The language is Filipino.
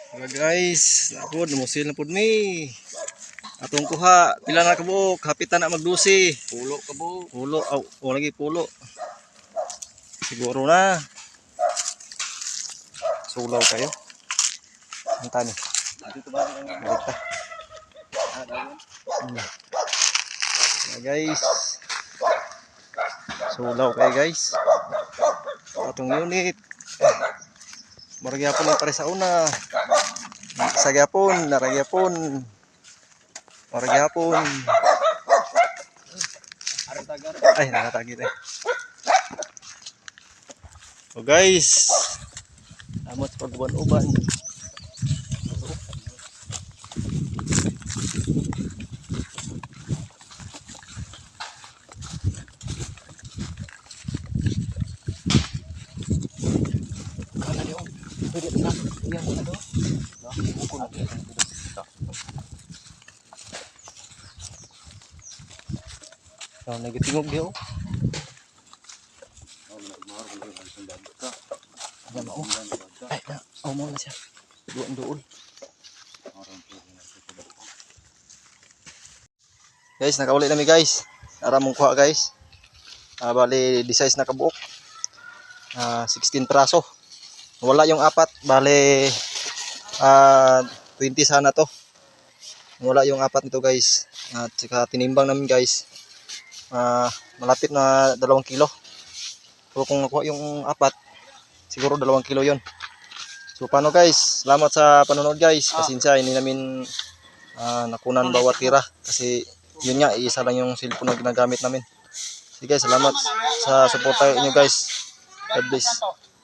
Guys, ako namusil na pud mi. Atong kuha pila na kabuok, hapitan na magdusi. Pulo ka bo. Pulo, o lagi pulo. Siguro na. Sulaw kayo. Anta ni. Dito ba ang Balik guys. Sulaw kayo guys. Atong unit. Maragya po ng pare sa una. Sa gyapon, naragyapon. Maragyapon. Ay, nakatagit eh. So guys, amot pagbuan-uban. Oh, nagatingog diyo. Ay, mo na siya. Duol. Guys, nakauli na mi guys. Ara mong kuha guys. Bali, di size na kabuok. 16 praso. Wala yung apat, bali 20 sana to. Wala yung apat nito guys. At saka tinimbang namin guys. Malapit na 2 kilo. So kung nakuha yung apat, siguro 2 kilo yon. So paano guys, salamat sa panonood guys. Pasensya hindi namin nakunan bawat tira kasi yun nga, isa lang yung cellphone na ginagamit namin. Sige guys, salamat sa suporta niyo guys. God bless.